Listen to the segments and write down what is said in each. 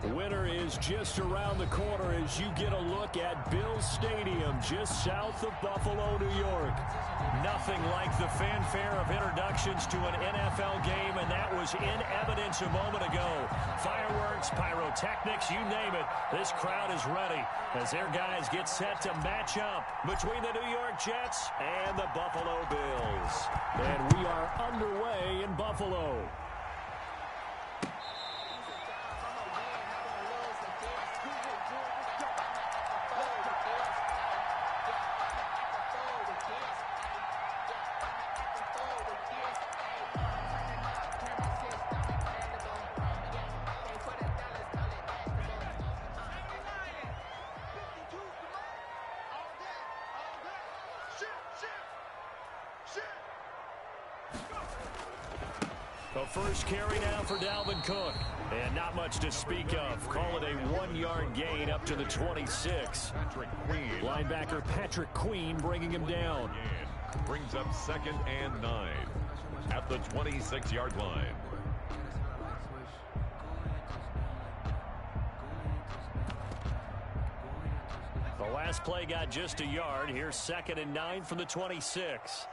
Winter is just around the corner as you get a look at Bills Stadium just south of Buffalo, New York. Nothing like the fanfare of introductions to an NFL game, and that was in evidence a moment ago. Fireworks, pyrotechnics, you name it. This crowd is ready as their guys get set to match up between the New York Jets and the Buffalo Bills. And we are underway in Buffalo. The first carry now for Dalvin Cook. And not much to speak of. Call it a 1-yard gain up to the 26. Linebacker Patrick Queen bringing him down. Brings up 2nd and 9 at the 26-yard line. The last play got just a yard. Here's 2nd and 9 from the 26.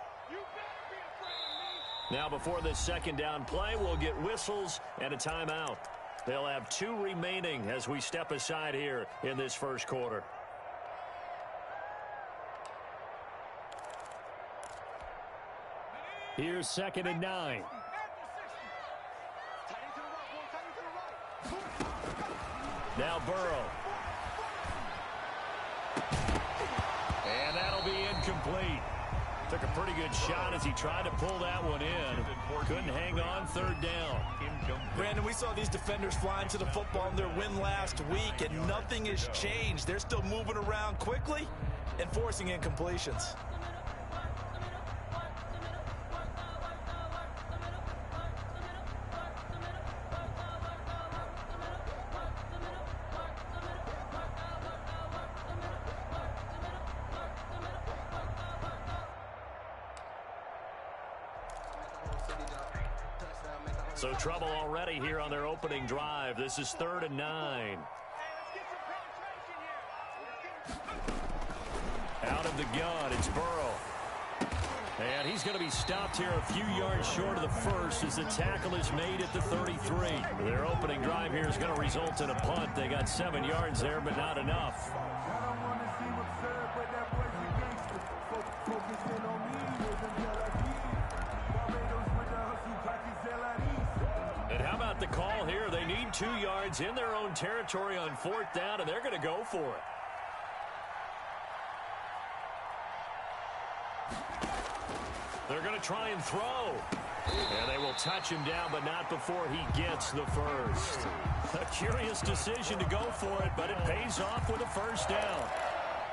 Now before this second down play, we'll get whistles and a timeout. They'll have 2 remaining as we step aside here in this first quarter. Here's 2nd and 9. Now Burrow. And that'll be incomplete. Took a pretty good shot as he tried to pull that one in. Couldn't hang on 3rd down. Brandon, we saw these defenders flying to the football in their win last week, and nothing has changed. They're still moving around quickly and forcing incompletions. So trouble already here on their opening drive. This is 3rd and 9. Out of the gun, it's Burrow. And he's going to be stopped here a few yards short of the first as the tackle is made at the 33. Their opening drive here is going to result in a punt. They got 7 yards there, but not enough. And how about the call here? They need 2 yards in their own territory on 4th down, and they're going to go for it. They're going to try and throw. And they will touch him down, but not before he gets the first. A curious decision to go for it, but it pays off with a first down.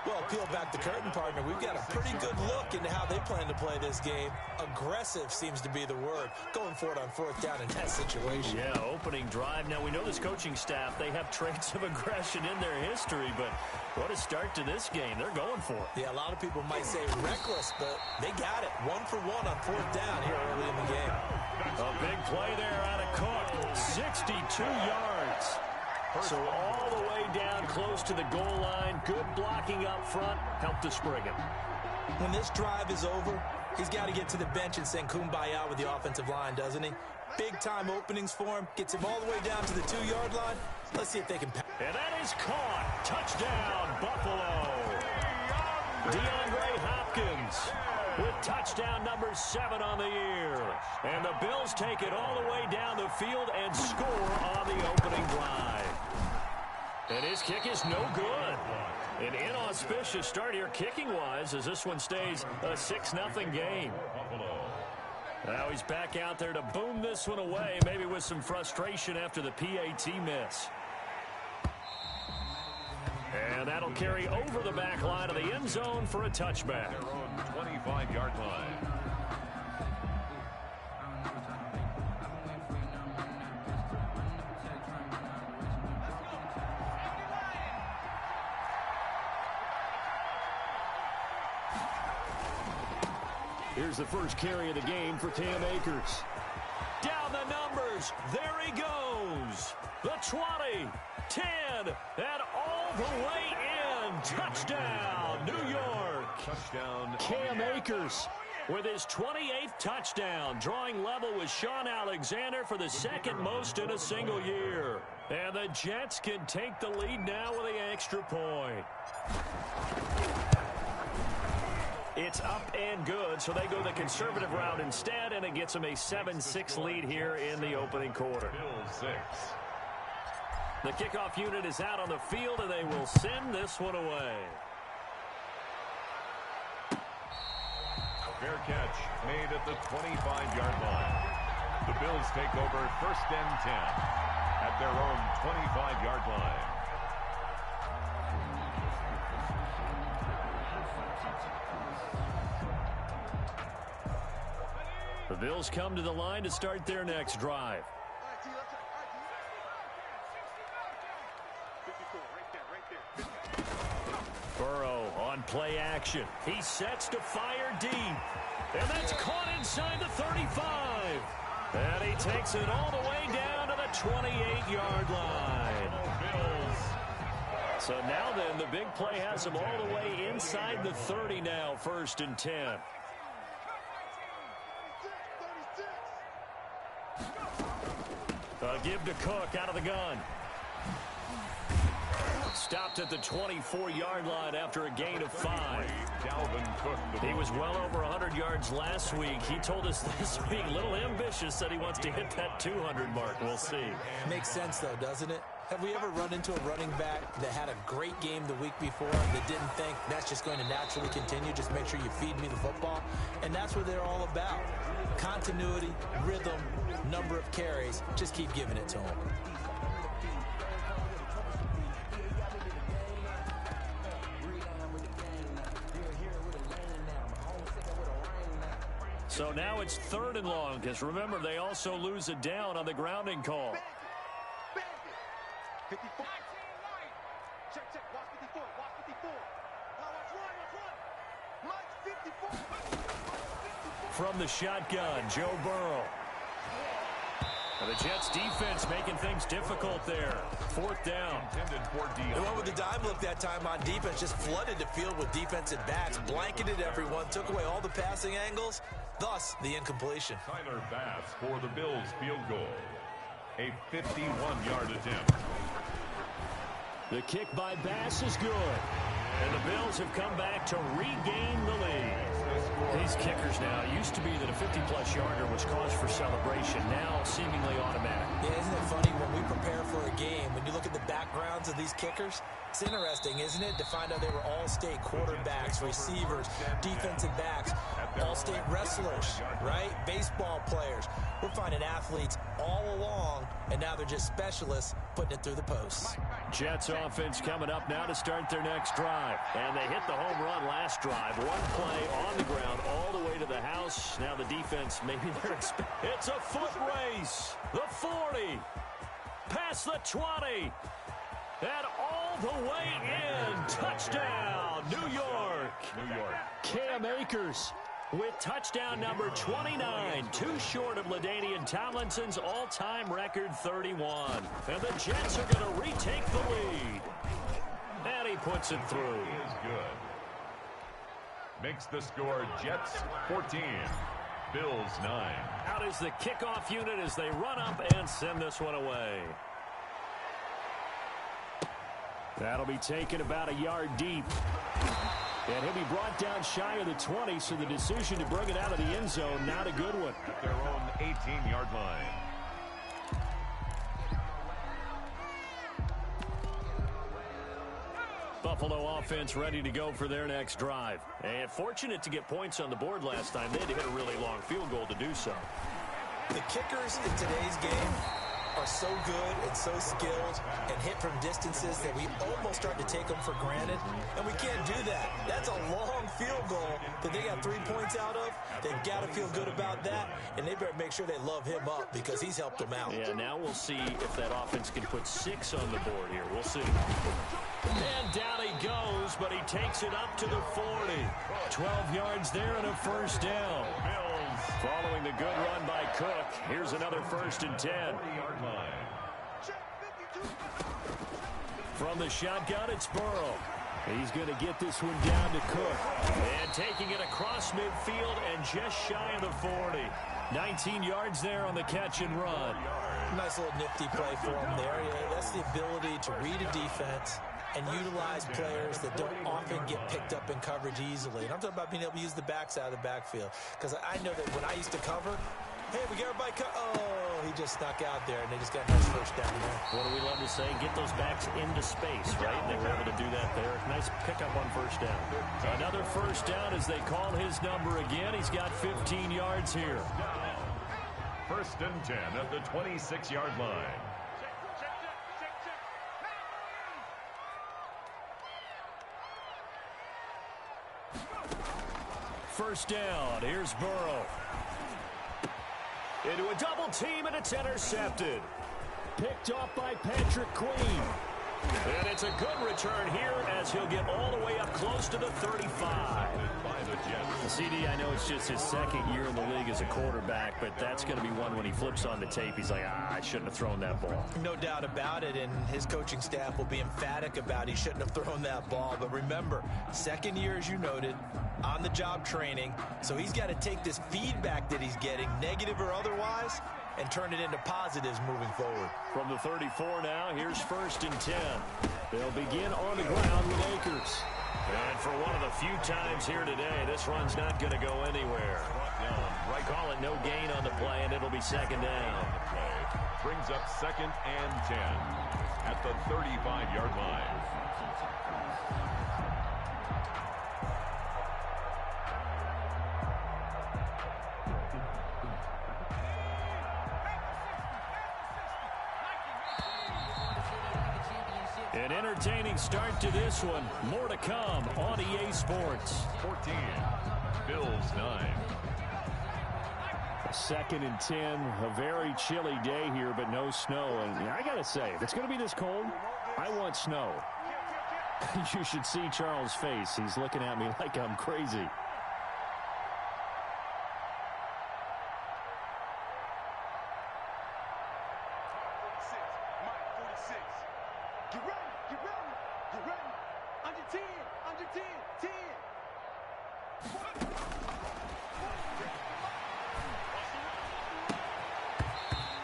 Well, peel back the curtain, partner. We've got a pretty good look into how they plan to play this game. Aggressive seems to be the word. Going for it on 4th down in that situation. Yeah, opening drive. Now, we know this coaching staff, they have traits of aggression in their history, but what a start to this game. They're going for it. Yeah, a lot of people might say reckless, but they got it. 1 for 1 on 4th down here early in the game. A big play there out of Cook. 62 yards. So all the way down close to the goal line. Good blocking up front. Helped to spring him. When this drive is over, he's got to get to the bench and sing kumbaya with the offensive line, doesn't he? Big-time openings for him. Gets him all the way down to the 2-yard line. Let's see if they can pass. And that is caught. Touchdown, Buffalo. DeAndre Hopkins with touchdown number 7 on the year. And the Bills take it all the way down the field and score on the opening drive. And his kick is no good. An inauspicious start here kicking-wise as this one stays a 6-0 game. Now he's back out there to boom this one away, maybe with some frustration after the PAT miss. And that'll carry over the back line of the end zone for a touchback. Their own 25-yard line. Here's the first carry of the game for Cam Akers. Down the numbers. fires. There he goes. The 20, 10, and all the way in. Touchdown, New York. Touchdown. Cam Akers with his 28th touchdown, drawing level with Sean Alexander for the second most in a single year. And the Jets can take the lead now with the extra point. It's up and good, so they go the conservative route instead, and it gets them a 7-6 lead here in the opening quarter. Bills 6. The kickoff unit is out on the field, and they will send this one away. Fair catch made at the 25-yard line. The Bills take over 1st and 10 at their own 25-yard line. The Bills come to the line to start their next drive. Burrow on play action. He sets to fire deep. And that's caught inside the 35. And he takes it all the way down to the 28-yard line. Bills. So now then, the big play has him all the way inside the 30 now, 1st and 10. Give to Cook out of the gun. Stopped at the 24-yard line after a gain of 5. Dalvin Cook. He was well over 100 yards last week. He told us this week, a little ambitious, said he wants to hit that 200 mark. We'll see. Makes sense, though, doesn't it? Have we ever run into a running back that had a great game the week before that didn't think that's just going to naturally continue? Just make sure you feed me the football. And that's what they're all about. Continuity, rhythm, number of carries. Just keep giving it to them. So now it's 3rd and long, because remember, they also lose a down on the grounding call. 54. Check, watch 54, watch 54. Watch 54. From the shotgun, Joe Burrow. And the Jets defense making things difficult there. 4th down. The one with the dime look that time on defense just flooded the field with defensive backs, blanketed everyone, took away all the passing angles, thus the incompletion. Tyler Bass for the Bills field goal. A 51-yard attempt. The kick by Bass is good. And the Bills have come back to regain the lead. These kickers now, it used to be that a 50-plus yarder was cause for celebration. Now seemingly automatic. Yeah, isn't it funny when we prepare for a game, when you look at the backgrounds of these kickers, it's interesting, isn't it, to find out they were all-state quarterbacks, receivers, defensive backs, all-state wrestlers, right? Baseball players. We're finding athletes all along, and now they're just specialists putting it through the posts. Jets offense coming up now to start their next drive. And they hit the home run last drive. One play on the ground all the way to the house. Now the defense, maybe they're expecting. It's a foot race. The 40. Past the 20. And all the way in. Touchdown, New York. New York. Cam Akers with touchdown number 29, too short of LaDainian Tomlinson's all-time record 31. And the Jets are going to retake the lead. And he puts it through. He is good. Makes the score Jets 14, Bills 9. Out is the kickoff unit as they run up and send this one away. That'll be taken about a yard deep. And he'll be brought down shy of the 20, so the decision to bring it out of the end zone, not a good one. At their own 18-yard line. Buffalo offense ready to go for their next drive. And fortunate to get points on the board last time. They had to hit a really long field goal to do so. The kickers in today's game are so good and so skilled and hit from distances that we almost start to take them for granted, and we can't do that. That's a long field goal that they got 3 points out of. They've got to feel good about that, and they better make sure they love him up because he's helped them out. Yeah, now we'll see if that offense can put 6 on the board here. We'll see. And down he goes, but he takes it up to the 40. 12 yards there and a first down. Bills Following the good run by Cook, here's another 1st and 10. 40-yard line. From the shotgun, it's Burrow. He's going to get this one down to Cook. And taking it across midfield and just shy of the 40. 19 yards there on the catch and run. Nice little nifty play for him there. Yeah, that's the ability to read a defense and utilize players that don't often get picked up in coverage easily. And I'm talking about being able to use the backs out of the backfield. Because I know that when I used to cover, hey, we got everybody oh, he just snuck out there, and they just got a nice 1st down there. What do we love to say? Get those backs into space, right? And they were able to do that there. Nice pickup on 1st down. Another 1st down as they call his number again. He's got 15 yards here. 1st and 10 at the 26-yard line. First down. Here's Burrow. Into a double team, and it's intercepted. Picked off by Patrick Queen. And it's a good return here as he'll get all the way up close to the 35. CD, I know it's just his 2nd year in the league as a quarterback, but that's going to be one when he flips on the tape. He's like, I shouldn't have thrown that ball. No doubt about it, and his coaching staff will be emphatic about he shouldn't have thrown that ball. But remember, 2nd year, as you noted, on-the-job training, so he's got to take this feedback that he's getting, negative or otherwise, and turn it into positives moving forward. From the 34 now, here's 1st and 10. They'll begin on the ground with Akers. And for one of the few times here today, this run's not going to go anywhere. Call it no gain on the play, and it'll be 2nd down. Brings up 2nd and 10 at the 35-yard line. An entertaining start to this one. More to come on EA Sports. 14, Bills 9. 2nd and 10, a very chilly day here, but no snow. And I got to say, if it's going to be this cold, I want snow. You should see Charles' face. He's looking at me like I'm crazy.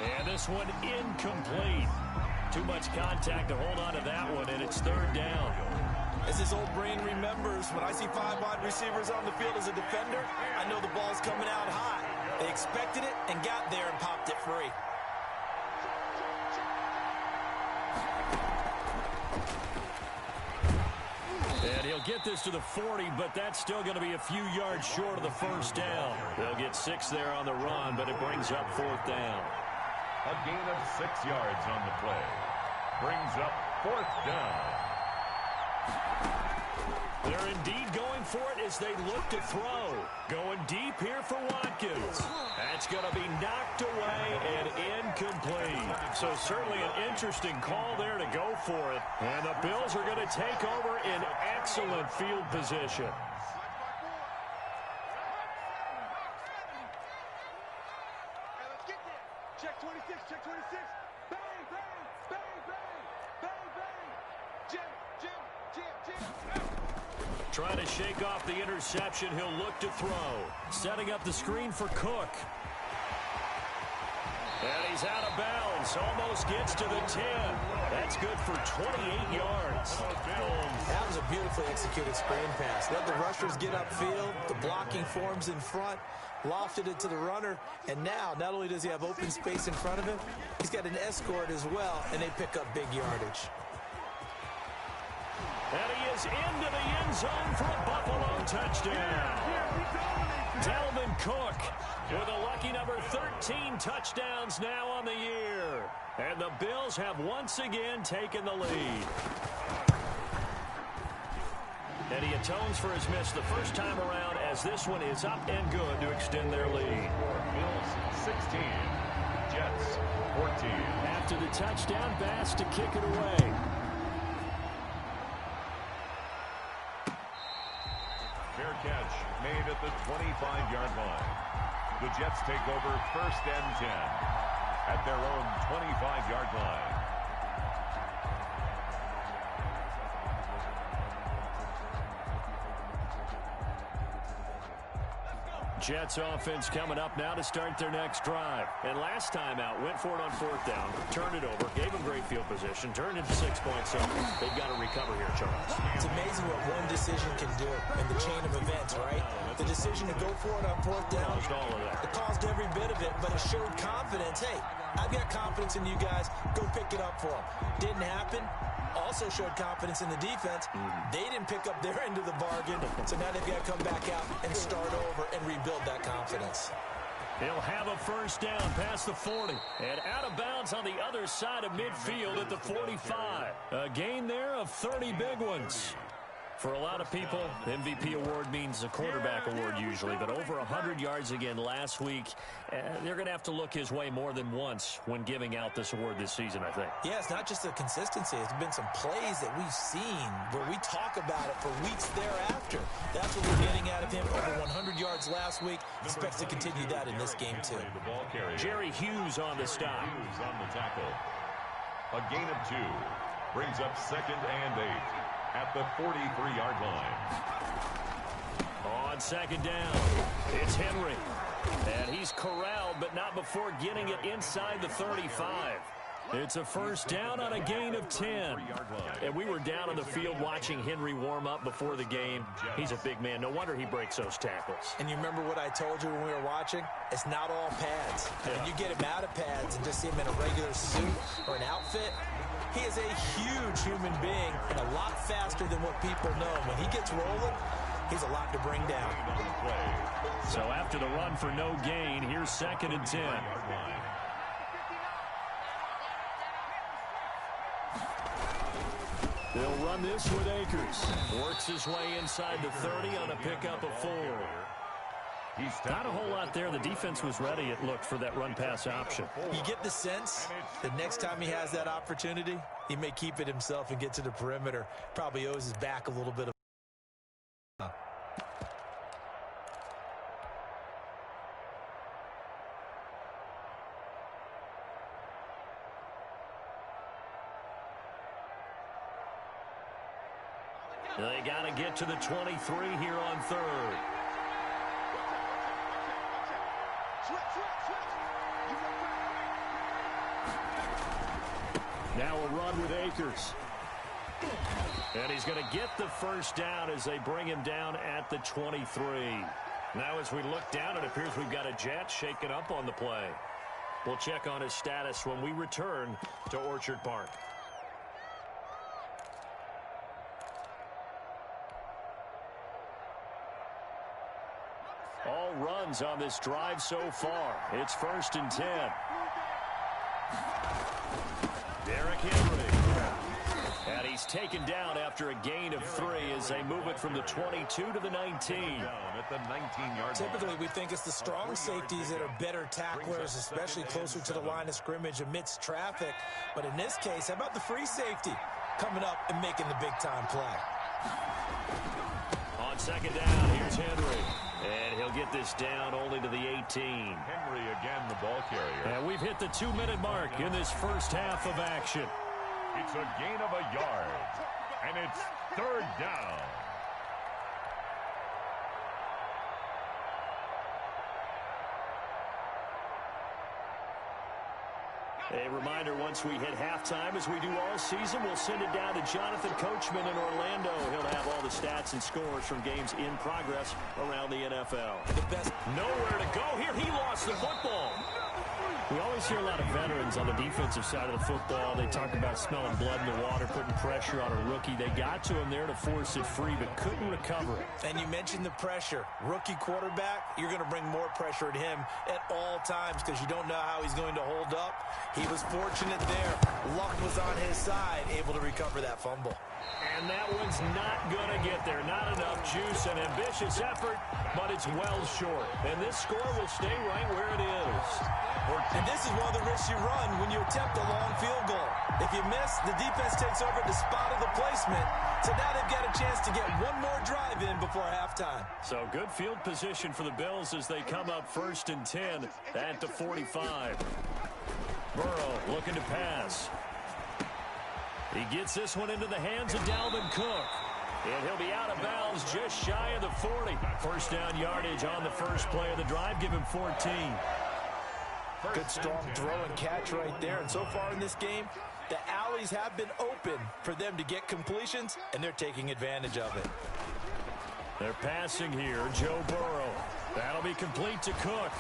And this one incomplete. Too much contact to hold on to that one, and it's 3rd down. As his old brain remembers, when I see 5 wide receivers on the field as a defender, I know the ball's coming out hot. They expected it and got there and popped it free. And he'll get this to the 40, but that's still going to be a few yards short of the 1st down. They'll get 6 there on the run, but it brings up 4th down. A gain of 6 yards on the play. Brings up 4th down. They're indeed going for it as they look to throw. Going deep here for Watkins. That's going to be knocked away and incomplete. So certainly an interesting call there to go for it. And the Bills are going to take over in excellent field position. Check 26, check 26. Bang, bang, bang, bang, bang, bang. Jim, Jim, Jim, Jim. Trying to shake off the interception, he'll look to throw. Setting up the screen for Cook. And he's out of bounds. Almost gets to the 10. That's good for 28 yards. That was a beautifully executed screen pass. Let the rushers get upfield. The blocking forms in front. Lofted it to the runner. And now, not only does he have open space in front of him, he's got an escort as well, and they pick up big yardage. And he is into the end zone for a Buffalo touchdown. Dalvin Cook with a lucky number 13 touchdowns now on the year. And the Bills have once again taken the lead. And he atones for his miss the first time around as this one is up and good to extend their lead. Bills 16, Jets 14. After the touchdown, Bass to kick it away. Fair catch made at the 25-yard line. The Jets take over 1st and 10 at their own 25-yard line. Jets offense coming up now to start their next drive. And last time out, went for it on 4th down, turned it over, gave them great field position, turned into 6 points. So they've got to recover here, Charles. It's amazing what one decision can do in the chain of events, right? The decision to go for it on 4th down, Caused all of that. it caused every bit of it, but it showed confidence. Hey, I've got confidence in you guys. Go pick it up for them. Didn't happen. Also showed confidence in the defense. They didn't pick up their end of the bargain, so now they've got to come back out and start over and rebuild that confidence. He'll have a 1st down past the 40. And out of bounds on the other side of midfield at the 45. A gain there of 30 big ones. For a lot of people, the MVP award means a quarterback award usually, but over 100 yards again last week. They're going to have to look his way more than once when giving out this award this season, I think. Yeah, it's not just the consistency. It's been some plays that we've seen where we talk about it for weeks thereafter. That's what we're getting out of him. Over 100 yards last week. Expects to continue that in this game, too. Jerry Hughes on the stop. Hughes on the tackle. A gain of 2 brings up 2nd and 8. At the 43-yard line. On 2nd down, it's Henry. And he's corralled, but not before getting it inside the 35. It's a 1st down on a gain of 10. And we were down on the field watching Henry warm up before the game. He's a big man. No wonder he breaks those tackles. And you remember what I told you when we were watching? It's not all pads. When you get him out of pads and just see him in a regular suit or an outfit, he is a huge human being and a lot faster than what people know. When he gets rolling, he's a lot to bring down. So after the run for no gain, here's 2nd and 10. They'll run this with Akers. Works his way inside the 30 on a pickup of 4. Not a whole lot there. The defense was ready, it looked, for that run-pass option. You get the sense that next time he has that opportunity, he may keep it himself and get to the perimeter. Probably owes his back a little bit of. They got to get to the 23 here on 3rd. Now a run with Akers. And he's going to get the 1st down as they bring him down at the 23. Now as we look down, it appears we've got a Jet shaken up on the play. We'll check on his status when we return to Orchard Park. All runs on this drive so far. It's 1st and 10. Derrick Henry. And he's taken down after a gain of 3 as they move it from the 22 to the 19. At the 19-yard Typically, we think it's the strong safeties that are better tacklers, especially closer to the line of scrimmage amidst traffic. But in this case, how about the free safety coming up and making the big-time play? On 2nd down, here's Henry. And he'll get this down only to the 18. Henry again, the ball carrier. And we've hit the 2-minute mark in this first half of action. It's a gain of a yard. And it's 3rd down. A reminder, once we hit halftime, as we do all season, we'll send it down to Jonathan Coachman in Orlando. He'll have all the stats and scores from games in progress around the NFL. The best. Nowhere to go here. He lost the football. We always hear a lot of veterans on the defensive side of the football. They talk about smelling blood in the water, putting pressure on a rookie. They got to him there to force it free, but couldn't recover it. And you mentioned the pressure. Rookie quarterback, you're going to bring more pressure at him at all times because you don't know how he's going to hold up. He was fortunate there. Luck was on his side, able to recover that fumble. And that one's not going to get there. Not enough juice, an ambitious effort, but it's well short. And this score will stay right where it is. And this is one of the risks you run when you attempt a long field goal. If you miss, the defense takes over at the spot of the placement to So now they've got a chance to get one more drive in before halftime. So good field position for the Bills as they come up 1st and 10 at the 45. Burrow looking to pass. He gets this one into the hands of Dalvin Cook. And he'll be out of bounds just shy of the 40. First down yardage on the first play of the drive. Give him 14. Good strong throw and catch right there. And so far in this game, the alleys have been open for them to get completions, and they're taking advantage of it. They're passing here. Joe Burrow. That'll be complete to Cook.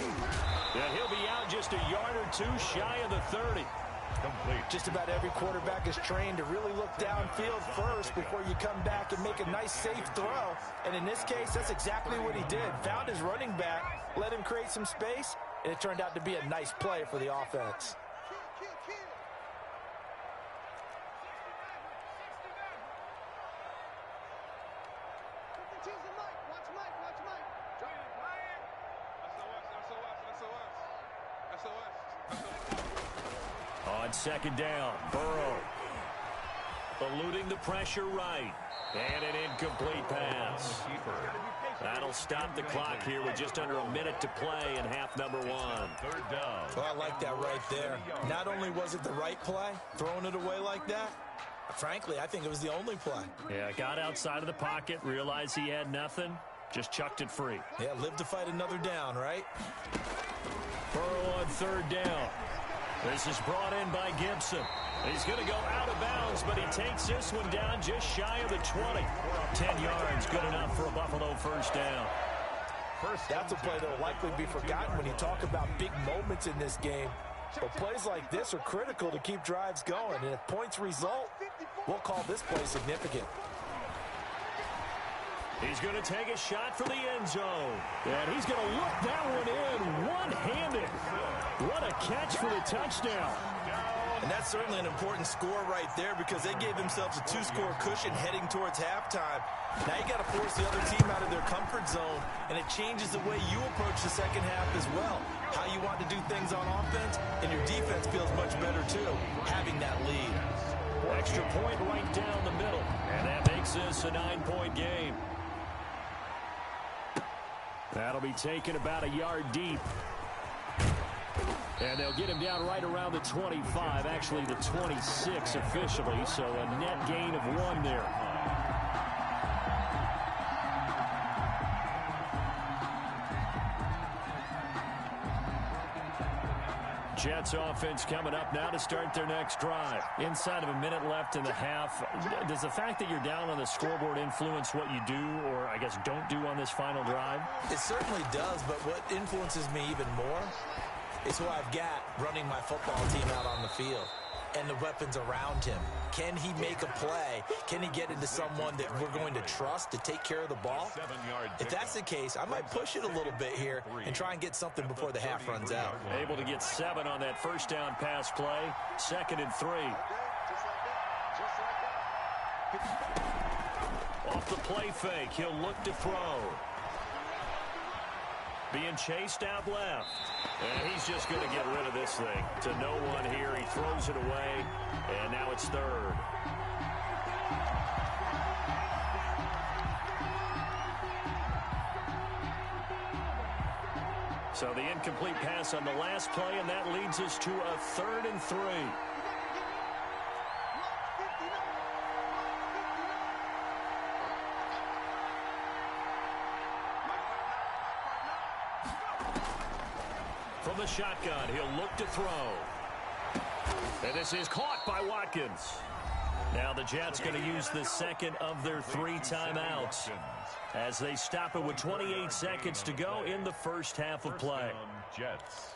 And he'll be out just a yard or two shy of the 30. Complete. Just about every quarterback is trained to really look downfield first before you come back and make a nice, safe throw. And in this case, that's exactly what he did. Found his running back, let him create some space, and it turned out to be a nice play for the offense. On second down, Burrow eluding the pressure right. And an incomplete pass. That'll stop the clock here with just under a minute to play in half number 1. Third down. Well, I like that right there. Not only was it the right play, throwing it away like that, frankly, I think it was the only play. Yeah, got outside of the pocket, realized he had nothing, just chucked it free. Yeah, live to fight another down, right? Burrow on third down. This is brought in by Gibson. He's going to go out of bounds, but he takes this one down just shy of the 20. 10 yards, good enough for a Buffalo first down. That's a play that will likely be forgotten when you talk about big moments in this game. But plays like this are critical to keep drives going. And if points result, we'll call this play significant. He's going to take a shot for the end zone. And he's going to look that one in one-handed. What a catch for the touchdown. And that's certainly an important score right there because they gave themselves a 2-score cushion heading towards halftime. Now you got to force the other team out of their comfort zone, and it changes the way you approach the second half as well. How you want to do things on offense, and your defense feels much better too, having that lead. Extra point right down the middle, and that makes this a 9-point game. That'll be taken about a yard deep. And they'll get him down right around the 25, actually the 26 officially, so a net gain of 1 there. Jets offense coming up now to start their next drive. Inside of a minute left in the half, does the fact that you're down on the scoreboard influence what you do, or I guess don't do on this final drive? It certainly does, but what influences me even more is who I've got running my football team out on the field and the weapons around him. Can he make a play? Can he get into someone that we're going to trust to take care of the ball? If that's the case, I might push it a little bit here and try and get something before the half runs out. Able to get 7 on that first down pass play. 2nd and 3. Off the play fake, he'll look to throw. Being chased out left. And he's just going to get rid of this thing. To no one here. He throws it away. And now it's 3rd. So the incomplete pass on the last play, and that leads us to a 3rd and 3. From the shotgun, he'll look to throw. And this is caught by Watkins. Now the Jets going to use the second of their 3 timeouts as they stop it with 28 seconds to go in the first half of play. Jets.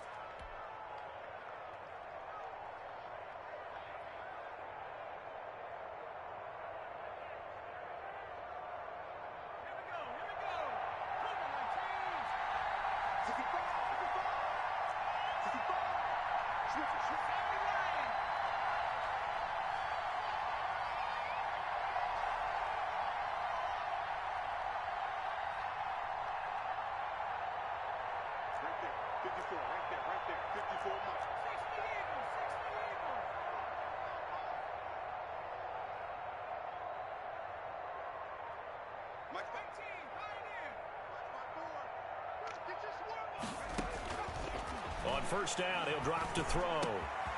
On first down, he'll drop to throw.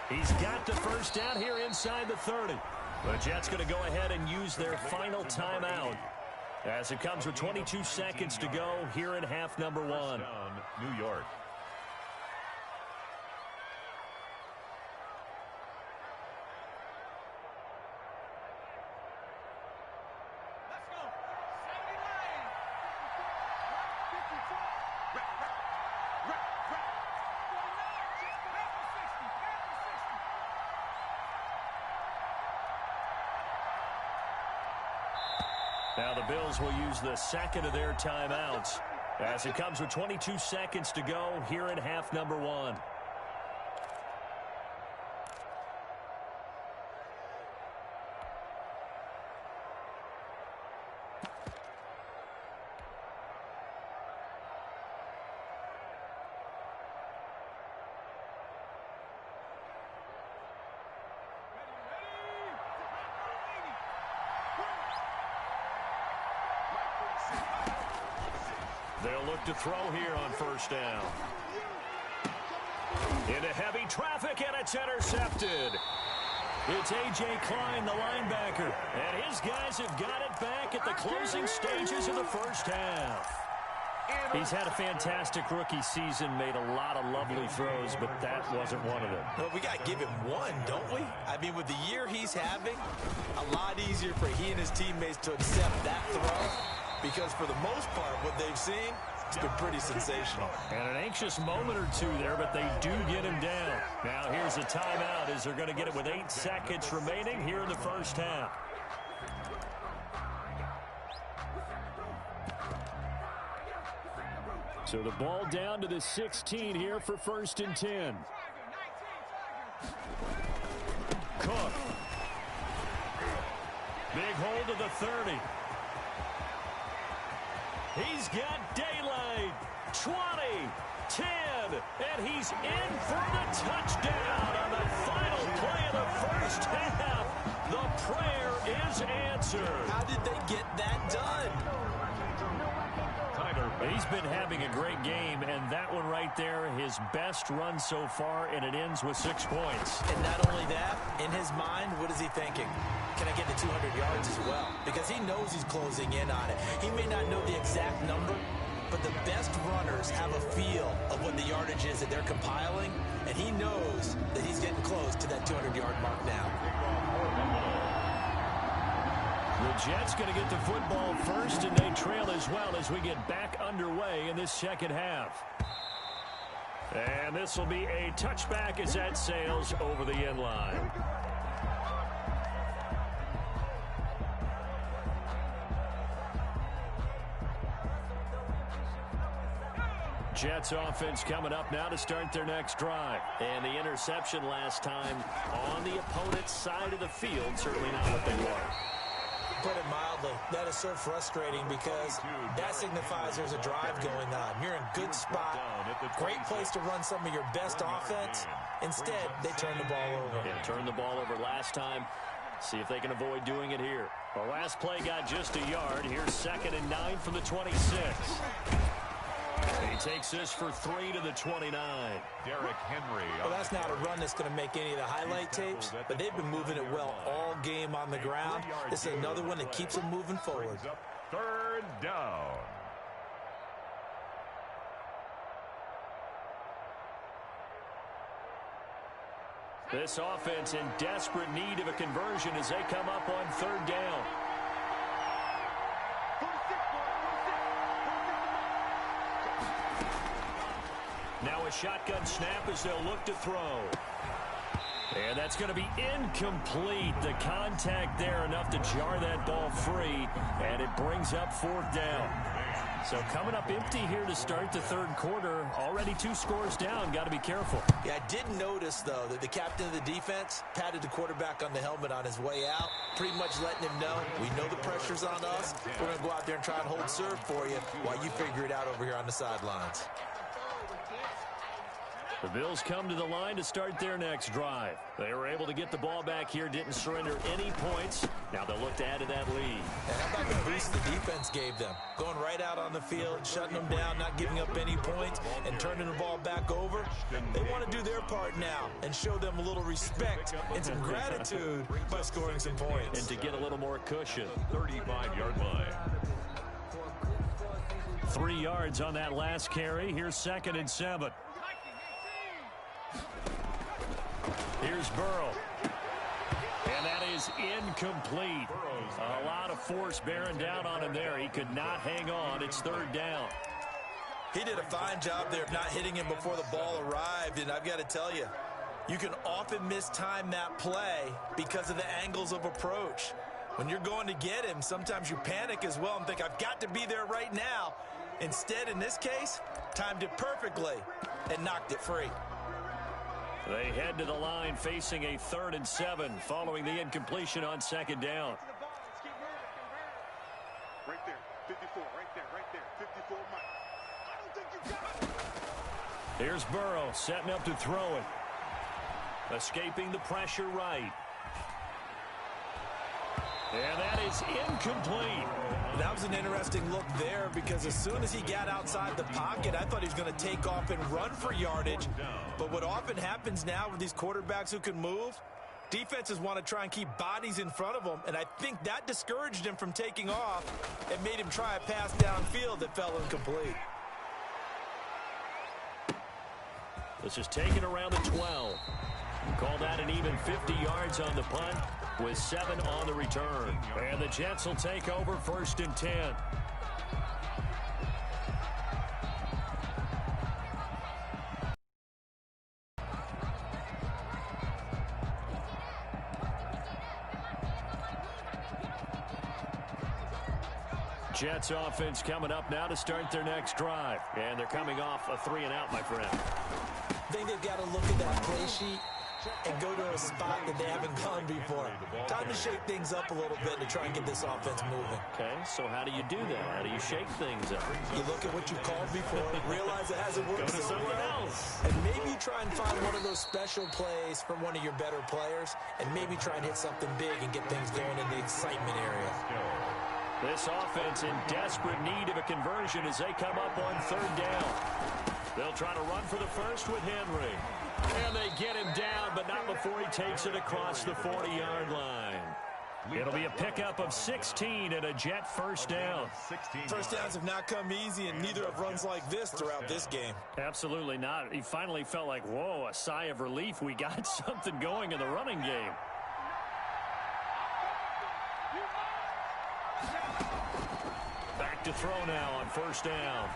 He's got the first down here inside the 30. The Jets going to go ahead and use their final timeout as it comes with 22 seconds to go here in half number 1. Down, New York. Now the Bills will use the second of their timeouts as it comes with 22 seconds to go here in half number 1. They'll look to throw here on first down. Into heavy traffic, and it's intercepted. It's A.J. Klein, the linebacker, and his guys have got it back at the closing stages of the first half. He's had a fantastic rookie season, made a lot of lovely throws, but that wasn't one of them. Well, we got to give him one, don't we? I mean, with the year he's having, a lot easier for he and his teammates to accept that throw. Because for the most part, what they've seen, it's been pretty sensational. And an anxious moment or two there, but they do get him down. Now here's a timeout as they're going to get it with 8 seconds remaining here in the first half. So the ball down to the 16 here for 1st and 10. Cook. Big hold of the 30. He's got daylight. 20, 10, and he's in for the touchdown on the final play of the first half. The prayer is answered. How did they get that done? He's been having a great game, and that one right there, his best run so far, and it ends with 6 points. And not only that, in his mind, what is he thinking? Can I get the 200 yards as well? Because he knows he's closing in on it. He may not know the exact number, but the best runners have a feel of what the yardage is that they're compiling, and he knows that he's getting close to that 200-yard mark now. The Jets going to get the football first, and they trail as well as we get back underway in this second half. And this will be a touchback as that sails over the end line. Jets offense coming up now to start their next drive. And the interception last time on the opponent's side of the field, certainly not what they want. Put it mildly, that is so frustrating because that signifies there's a drive going on. You're in a good spot, great place to run some of your best offense. Instead, they turn the ball over. Yeah, turned the ball over last time. See if they can avoid doing it here. The last play got just a yard. Here's 2nd and 9 from the 26. He takes this for 3 to the 29. Derrick Henry. Well, that's not a run that's going to make any of the highlight tapes, but they've been moving it well all game on the ground. This is another one that keeps them moving forward. 3rd down. This offense in desperate need of a conversion as they come up on 3rd down. Now a shotgun snap as they'll look to throw. And that's going to be incomplete. The contact there enough to jar that ball free, and it brings up 4th down. So coming up empty here to start the 3rd quarter. Already 2 scores down. Got to be careful. Yeah, I did notice, though, that the captain of the defense patted the quarterback on the helmet on his way out, pretty much letting him know, we know the pressure's on us. We're going to go out there and try and hold serve for you while you figure it out over here on the sidelines. The Bills come to the line to start their next drive. They were able to get the ball back here, didn't surrender any points. Now they'll look to add to that lead. And how about the boost the defense gave them. Going right out on the field, shutting them down, not giving up any points, and turning the ball back over. They want to do their part now and show them a little respect and some gratitude by scoring some points. And to get a little more cushion. 35-yard line. 3 yards on that last carry. Here's 2nd and 7. Here's Burrow. And that is incomplete. A lot of force bearing down on him there. He could not hang on. It's 3rd down. He did a fine job there of not hitting him before the ball arrived, and I've got to tell you, you can often mistime that play because of the angles of approach. When you're going to get him, sometimes you panic as well and think, I've got to be there right now. Instead, in this case, timed it perfectly and knocked it free. They head to the line facing a 3rd and 7 following the incompletion on 2nd down. Right there, 54, right there, 54, Mike. I don't think you got it. Here's Burrow setting up to throw it. Escaping the pressure right. And that is incomplete. That was an interesting look there because as soon as he got outside the pocket, I thought he was going to take off and run for yardage. But what often happens now with these quarterbacks who can move, defenses want to try and keep bodies in front of them, and I think that discouraged him from taking off and made him try a pass downfield that fell incomplete. This is taken around the 12. Call that an even 50 yards on the punt with 7 on the return. And the Jets will take over 1st and 10. Jets offense coming up now to start their next drive. And they're coming off a 3-and-out, my friend. I think they've got to look at that play sheet and go to a spot that they haven't gone before. Time to shake things up a little bit to try and get this offense moving. Okay, so how do you do that? How do you shake things up? You look at what you called before, realize it hasn't worked Go to so something well, else. and maybe you try and find one of those special plays from one of your better players, and maybe try and hit something big and get things going in the excitement area. This offense in desperate need of a conversion as they come up on 3rd down. They'll try to run for the first with Henry. And they get him down, but not before he takes it across the 40-yard line. It'll be a pickup of 16 and a Jet 1st down. First downs have not come easy, and neither have runs like this throughout this game. Absolutely not. He finally felt like, whoa, a sigh of relief. We got something going in the running game. Back to throw now on 1st down.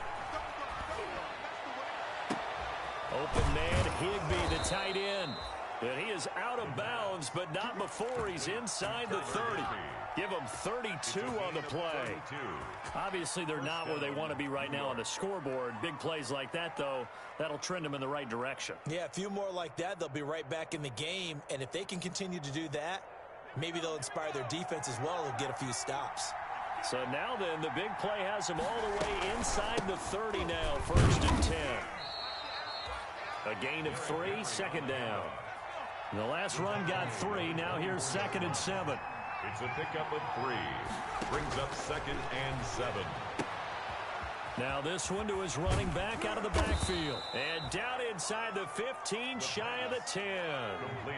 Open man, Higbee, the tight end. And he is out of bounds, but not before he's inside the 30. Give them 32 on the play. Obviously, they're not where they want to be right now on the scoreboard. Big plays like that, though, that'll trend them in the right direction. Yeah, a few more like that, they'll be right back in the game. And if they can continue to do that, maybe they'll inspire their defense as well and get a few stops. So now then, the big play has them all the way inside the 30 now, 1st and 10. A gain of 3, 2nd down. The last run got 3. Now here's 2nd and 7. It's a pickup of 3. Brings up 2nd and 7. Now this one to his running back out of the backfield. And down inside the 15, shy of the 10.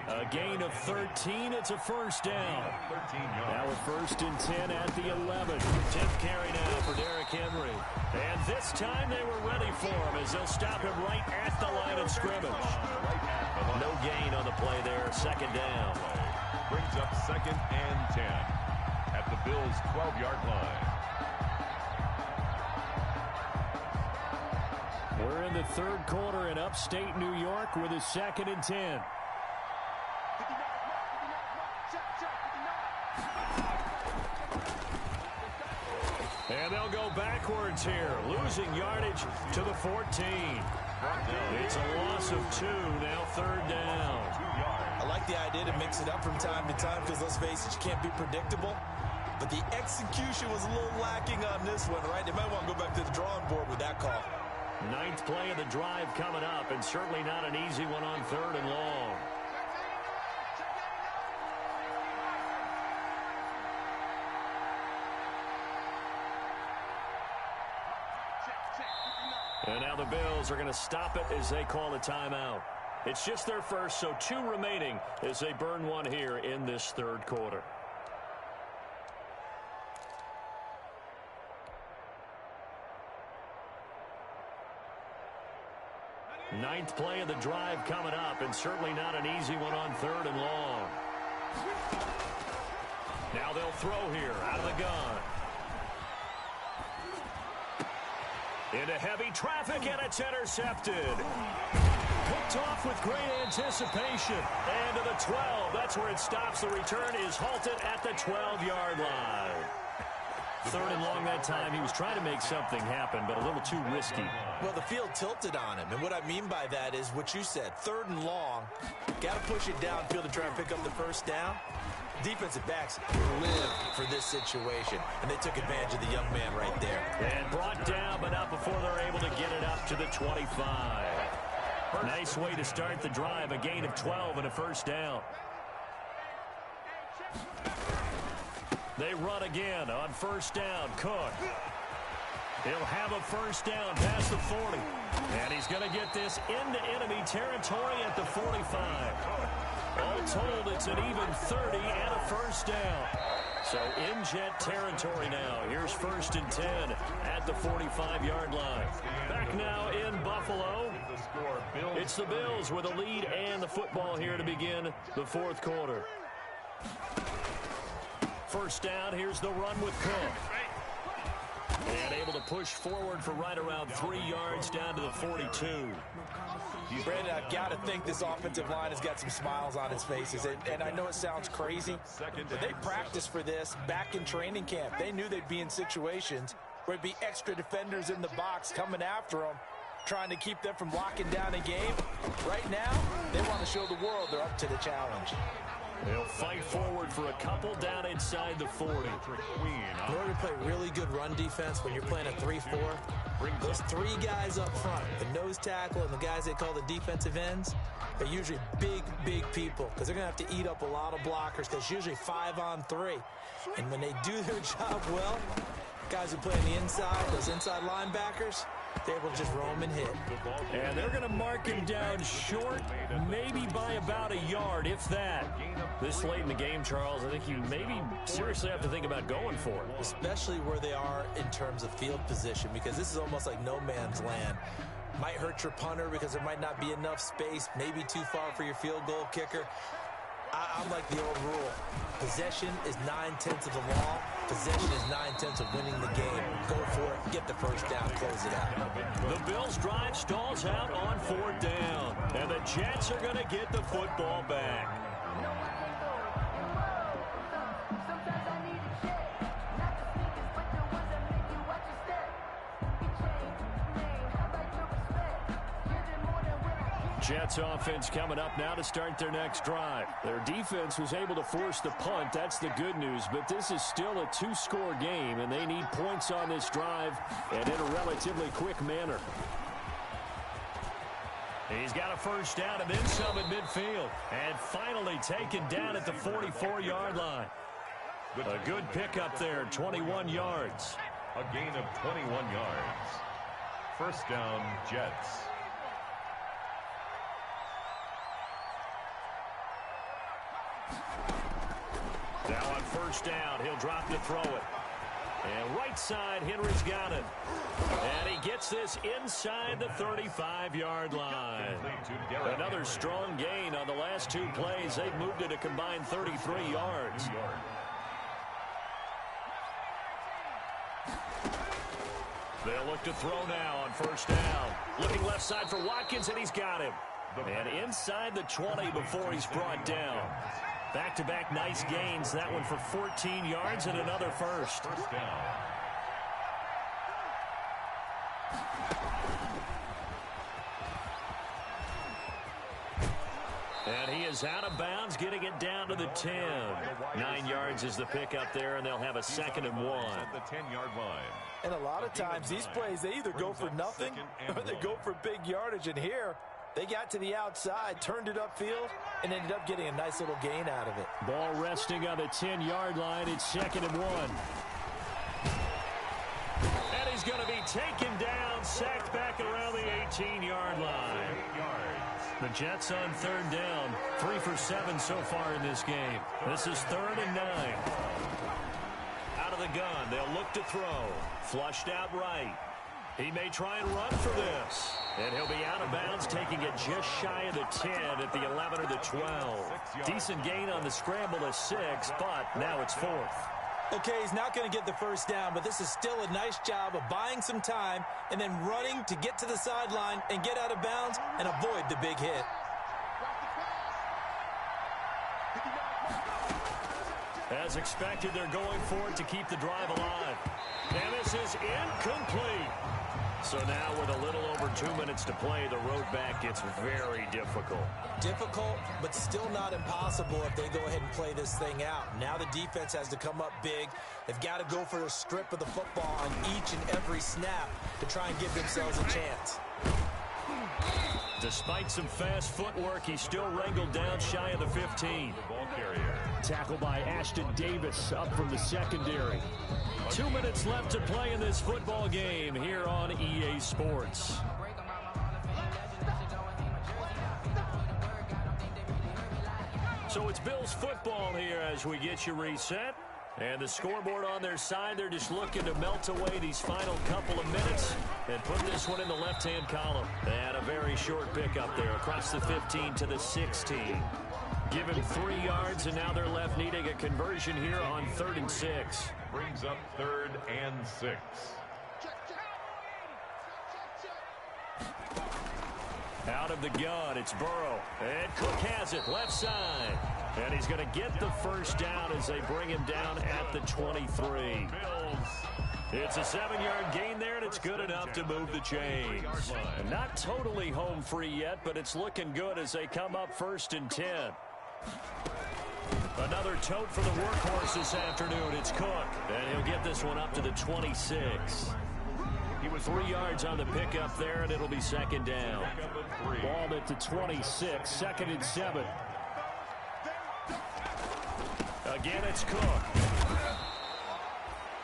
A gain of 13. It's a 1st down. Now with 1st and 10 at the 11. 10th carry now for Derrick Henry. And this time they were ready for him as they'll stop him right at the line of scrimmage. No gain on the play there. 2nd down. Brings up 2nd and 10 at the Bills' 12-yard line. We're in the 3rd quarter in upstate New York with a 2nd and 10. And they'll go backwards here, losing yardage to the 14. It's a loss of 2, now 3rd down. I like the idea to mix it up from time to time because, let's face it, you can't be predictable. But the execution was a little lacking on this one, right? They might want to go back to the drawing board with that call. 9th play of the drive coming up, and certainly not an easy one on 3rd and long. And now the Bills are going to stop it as they call a timeout. It's just their first, so 2 remaining as they burn one here in this third quarter. Ninth play of the drive coming up, and certainly not an easy one on 3rd and long. Now they'll throw here out of the gun. Into heavy traffic, and it's intercepted. Picked off with great anticipation. And to the 12. That's where it stops. The return is halted at the 12-yard line. 3rd and long that time. He was trying to make something happen, but a little too risky. Well, the field tilted on him. And what I mean by that is what you said. 3rd and long. Got to push it downfield to try and pick up the first down. Defensive backs live for this situation, and they took advantage of the young man right there. And brought down, but not before they're able to get it up to the 25. Nice way to start the drive, a gain of 12 and a first down. They run again on first down. Cook. He'll have a first down past the 40. And he's going to get this into enemy territory at the 45. All told, it's an even 30 and a first down. So in Jet territory now. Here's 1st and 10 at the 45-yard line. Back now in Buffalo. It's the Bills with a lead and the football here to begin the 4th quarter. First down, here's the run with Cook. And able to push forward for right around 3 yards down to the 42. Brandon, I've got to think this offensive line has got some smiles on its faces. And I know it sounds crazy, but they practiced for this back in training camp. They knew they'd be in situations where it'd be extra defenders in the box coming after them, trying to keep them from locking down a game. Right now, they want to show the world they're up to the challenge. They'll fight forward for a couple down inside the 40. In order to play really good run defense when you're playing a 3-4, those 3 guys up front, the nose tackle and the guys they call the defensive ends, they're usually big, big people because they're going to have to eat up a lot of blockers because it's usually 5 on 3. And when they do their job well, guys who play on the inside, those inside linebackers, they're able to just roam and hit. And they're going to mark him down short, maybe by about a yard, if that. This late in the game, Charles, I think you maybe seriously have to think about going for it. Especially where they are in terms of field position, because this is almost like no man's land. Might hurt your punter because there might not be enough space, maybe too far for your field goal kicker. I'm like the old rule. Possession is 9/10 of the law. Possession is 9/10 of winning the game. Go for it. Get the first down. Close it out. The Bills drive stalls out on 4th down. And the Jets are going to get the football back. Jets offense coming up now to start their next drive. Their defense was able to force the punt. That's the good news. But this is still a 2-score game, and they need points on this drive and in a relatively quick manner. He's got a first down and then some at midfield. And finally taken down at the 44-yard line. A good pickup there, 21 yards. A gain of 21 yards. First down, Jets. Now on first down, he'll drop to throw it. And right side, Henry's got it. And he gets this inside the 35-yard line. Another strong gain on the last 2 plays. They've moved it a combined 33 yards. They'll look to throw now on first down. Looking left side for Watkins, and he's got him. And inside the 20 before he's brought down. Back-to-back nice gains. That one for 14 yards and another first. First down. And he is out of bounds, getting it down to the 10. 9 yards is the pickup there, and they'll have a 2nd and 1. At the 10-yard line. And a lot of times these plays, they either go for nothing or they go for big yardage. And here, they got to the outside, turned it upfield, and ended up getting a nice little gain out of it. Ball resting on the 10-yard line. It's 2nd and 1. And he's going to be taken down sacked back around the 18-yard line. The Jets on third down, 3 for 7 so far in this game. This is 3rd and 9. Out of the gun, they'll look to throw. Flushed out right. He may try and run for this. And he'll be out of bounds, taking it just shy of the 10 at the 11 or the 12. Decent gain on the scramble to 6, but now it's 4th. Okay, he's not going to get the first down, but this is still a nice job of buying some time and then running to get to the sideline and get out of bounds and avoid the big hit. As expected, they're going for it to keep the drive alive. And this is incomplete. So now with a little over 2 minutes to play, the road back gets very difficult. Difficult, but still not impossible if they go ahead and play this thing out. Now the defense has to come up big. They've got to go for a strip of the football on each and every snap to try and give themselves a chance. Despite some fast footwork, he's still wrangled down shy of the 15. Ball carrier. Tackle by Ashton Davis up from the secondary. 2 minutes left to play in this football game here on EA Sports. So it's Bills football here as we get you reset. And the scoreboard on their side, they're just looking to melt away these final couple of minutes and put this one in the left-hand column. They had a very short pickup there across the 15 to the 16. Give him 3 yards, and now they're left needing a conversion here on 3rd and 6. Brings up 3rd and 6. Out of the gun, it's Burrow. And Cook has it, left side. And he's going to get the first down as they bring him down at the 23. It's a 7-yard gain there, and it's good enough to move the chains. Not totally home free yet, but it's looking good as they come up 1st and 10. Another tote for the workhorse this afternoon. It's Cook, and he'll get this one up to the 26. He was 3 yards on the pickup there, and it'll be 2nd down. Ball at the 26, 2nd and 7. Again, it's Cook.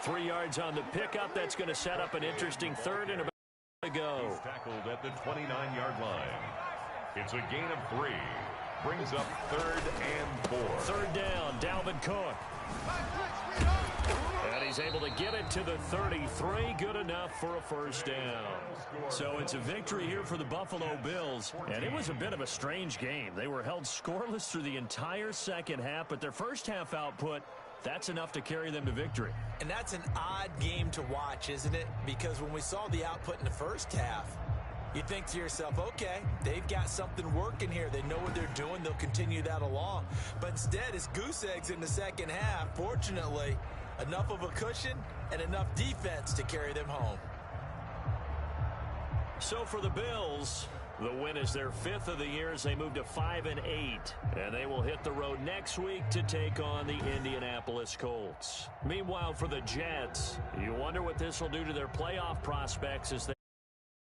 3 yards on the pickup. That's going to set up an interesting 3rd and about to go. He's tackled at the 29-yard line. It's a gain of 3. Brings up 3rd and 4. 3rd down, Dalvin Cook. And he's able to get it to the 33. Good enough for a first down. So it's a victory here for the Buffalo Bills. And it was a bit of a strange game. They were held scoreless through the entire second half, but their first half output, that's enough to carry them to victory. And that's an odd game to watch, isn't it? Because when we saw the output in the first half, you think to yourself, okay, they've got something working here. They know what they're doing. They'll continue that along. But instead, it's goose eggs in the second half. Fortunately, enough of a cushion and enough defense to carry them home. So for the Bills, the win is their 5th of the year as they move to 5 and 8. And they will hit the road next week to take on the Indianapolis Colts. Meanwhile, for the Jets, you wonder what this will do to their playoff prospects as they